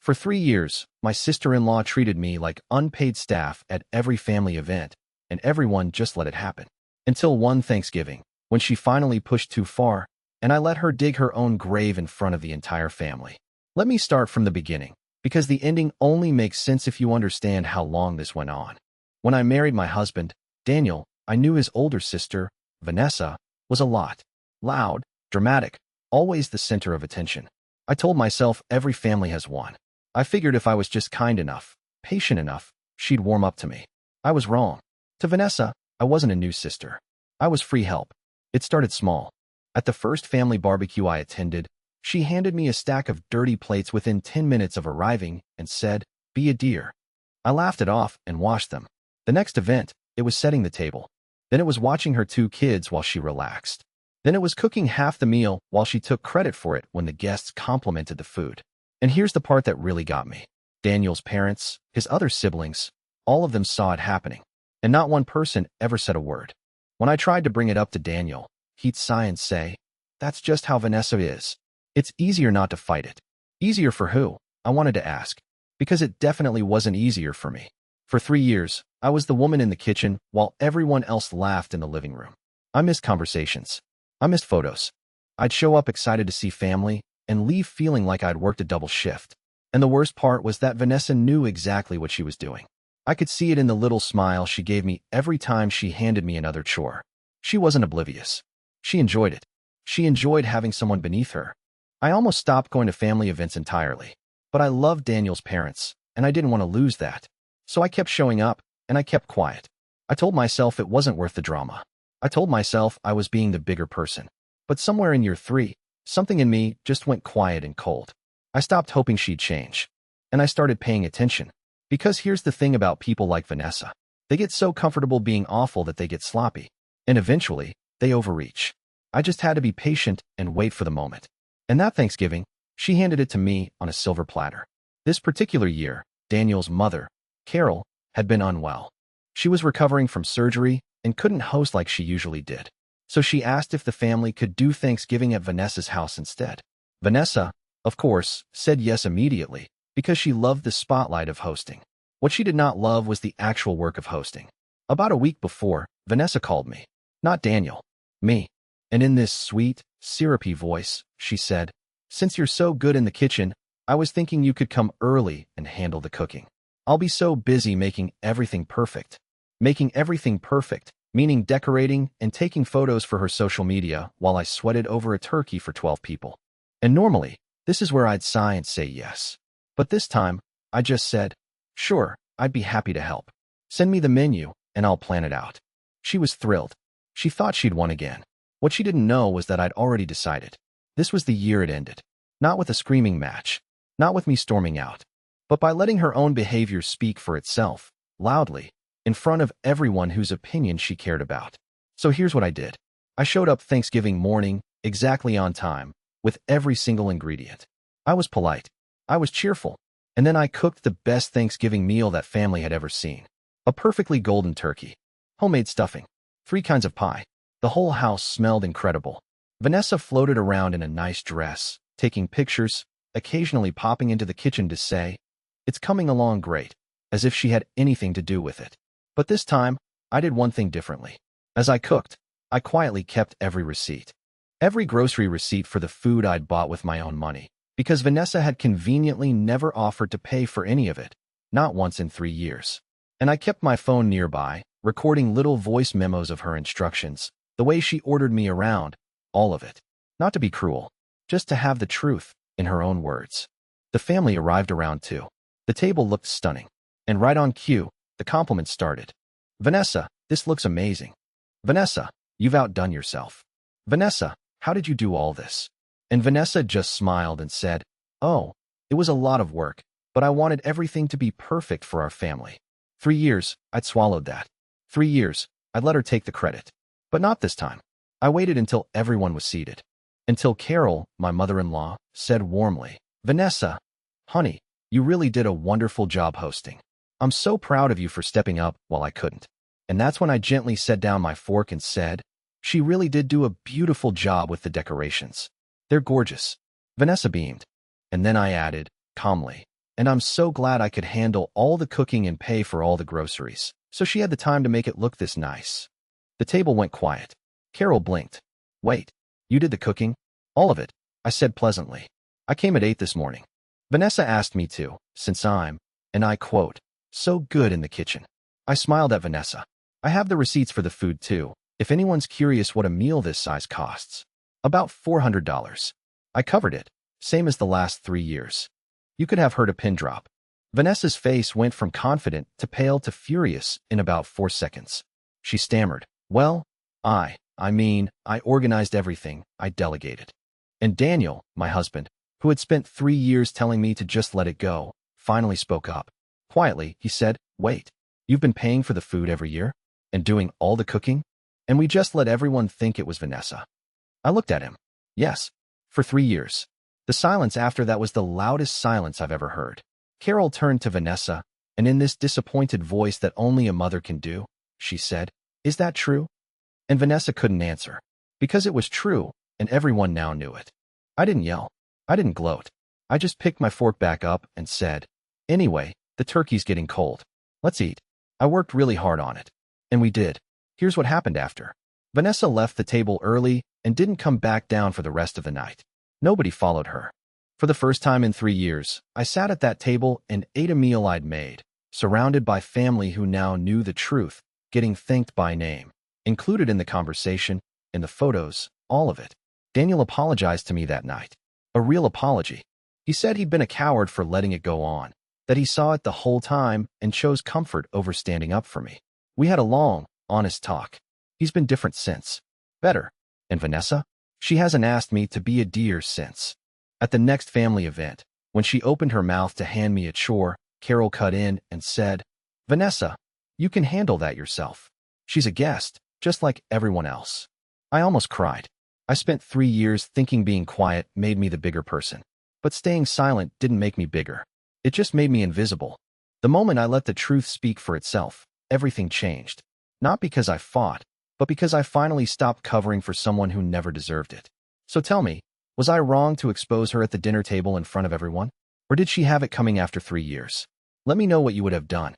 For 3 years, my sister-in-law treated me like unpaid staff at every family event, and everyone just let it happen. Until one Thanksgiving, when she finally pushed too far, and I let her dig her own grave in front of the entire family. Let me start from the beginning, because the ending only makes sense if you understand how long this went on. When I married my husband, Daniel, I knew his older sister, Vanessa, was a lot. Loud, dramatic, always the center of attention. I told myself every family has one. I figured if I was just kind enough, patient enough, she'd warm up to me. I was wrong. To Vanessa, I wasn't a new sister. I was free help. It started small. At the first family barbecue I attended, she handed me a stack of dirty plates within 10 minutes of arriving and said, "Be a dear." I laughed it off and washed them. The next event, it was setting the table. Then it was watching her 2 kids while she relaxed. Then it was cooking half the meal while she took credit for it when the guests complimented the food. And here's the part that really got me. Daniel's parents, his other siblings, all of them saw it happening. And not one person ever said a word. When I tried to bring it up to Daniel, he'd sigh and say, "That's just how Vanessa is." It's easier not to fight it. Easier for who? I wanted to ask. Because it definitely wasn't easier for me. For 3 years, I was the woman in the kitchen while everyone else laughed in the living room. I missed conversations. I missed photos. I'd show up excited to see family and leave feeling like I'd worked a double shift. And the worst part was that Vanessa knew exactly what she was doing. I could see it in the little smile she gave me every time she handed me another chore. She wasn't oblivious. She enjoyed it. She enjoyed having someone beneath her. I almost stopped going to family events entirely. But I loved Daniel's parents, and I didn't want to lose that. So I kept showing up, and I kept quiet. I told myself it wasn't worth the drama. I told myself I was being the bigger person. But somewhere in year 3, something in me just went quiet and cold. I stopped hoping she'd change. And I started paying attention. Because here's the thing about people like Vanessa. They get so comfortable being awful that they get sloppy. And eventually, they overreach. I just had to be patient and wait for the moment. And that Thanksgiving, she handed it to me on a silver platter. This particular year, Daniel's mother, Carol, had been unwell. She was recovering from surgery and couldn't host like she usually did. So she asked if the family could do Thanksgiving at Vanessa's house instead. Vanessa, of course, said yes immediately because she loved the spotlight of hosting. What she did not love was the actual work of hosting. About a week before, Vanessa called me. Not Daniel. Me. And in this sweet, syrupy voice, she said, "Since you're so good in the kitchen, I was thinking you could come early and handle the cooking. I'll be so busy making everything perfect." Making everything perfect, meaning decorating and taking photos for her social media while I sweated over a turkey for 12 people. And normally, this is where I'd sigh and say yes. But this time, I just said, "Sure, I'd be happy to help. Send me the menu, and I'll plan it out." She was thrilled. She thought she'd won again. What she didn't know was that I'd already decided. This was the year it ended. Not with a screaming match. Not with me storming out. But by letting her own behavior speak for itself, loudly, in front of everyone whose opinion she cared about. So here's what I did. I showed up Thanksgiving morning, exactly on time, with every single ingredient. I was polite. I was cheerful. And then I cooked the best Thanksgiving meal that family had ever seen. A perfectly golden turkey. Homemade stuffing. 3 kinds of pie. The whole house smelled incredible. Vanessa floated around in a nice dress, taking pictures, occasionally popping into the kitchen to say, "It's coming along great," as if she had anything to do with it. But this time, I did one thing differently. As I cooked, I quietly kept every receipt. Every grocery receipt for the food I'd bought with my own money, because Vanessa had conveniently never offered to pay for any of it, not once in 3 years. And I kept my phone nearby, recording little voice memos of her instructions, the way she ordered me around, all of it. Not to be cruel, just to have the truth, in her own words. The family arrived around 2. The table looked stunning. And right on cue, the compliments started. "Vanessa, this looks amazing. Vanessa, you've outdone yourself. Vanessa, how did you do all this?" And Vanessa just smiled and said, "Oh, it was a lot of work, but I wanted everything to be perfect for our family." 3 years, I'd swallowed that. 3 years, I'd let her take the credit. But not this time. I waited until everyone was seated. Until Carol, my mother-in-law, said warmly, "Vanessa, honey, you really did a wonderful job hosting. I'm so proud of you for stepping up while I couldn't." And that's when I gently set down my fork and said, "She really did do a beautiful job with the decorations. They're gorgeous." Vanessa beamed. And then I added, calmly, and I'm so glad I could handle all the cooking and pay for all the groceries, so she had the time to make it look this nice. The table went quiet. Carol blinked. Wait, you did the cooking? All of it, I said pleasantly. I came at 8 this morning. Vanessa asked me to, since I'm, and I quote, so good in the kitchen. I smiled at Vanessa. I have the receipts for the food too, if anyone's curious what a meal this size costs. About $400. I covered it, same as the last 3 years. You could have heard a pin drop. Vanessa's face went from confident to pale to furious in about 4 seconds. She stammered, well, I organized everything, I delegated. And Daniel, my husband, who had spent 3 years telling me to just let it go, finally spoke up. Quietly, he said, wait, you've been paying for the food every year? And doing all the cooking? And we just let everyone think it was Vanessa. I looked at him. Yes, for 3 years. The silence after that was the loudest silence I've ever heard. Carol turned to Vanessa, and in this disappointed voice that only a mother can do, she said, is that true? And Vanessa couldn't answer, because it was true, and everyone now knew it. I didn't yell. I didn't gloat. I just picked my fork back up and said, anyway, the turkey's getting cold. Let's eat. I worked really hard on it. And we did. Here's what happened after. Vanessa left the table early and didn't come back down for the rest of the night. Nobody followed her. For the first time in 3 years, I sat at that table and ate a meal I'd made, surrounded by family who now knew the truth, getting thanked by name. Included in the conversation, in the photos, all of it. Daniel apologized to me that night. A real apology. He said he'd been a coward for letting it go on, that he saw it the whole time and chose comfort over standing up for me. We had a long, honest talk. He's been different since. Better. And Vanessa? She hasn't asked me to be a dear since. At the next family event, when she opened her mouth to hand me a chore, Carol cut in and said, Vanessa, you can handle that yourself. She's a guest, just like everyone else. I almost cried. I spent 3 years thinking being quiet made me the bigger person. But staying silent didn't make me bigger. It just made me invisible. The moment I let the truth speak for itself, everything changed. Not because I fought, but because I finally stopped covering for someone who never deserved it. So tell me, was I wrong to expose her at the dinner table in front of everyone? Or did she have it coming after 3 years? Let me know what you would have done.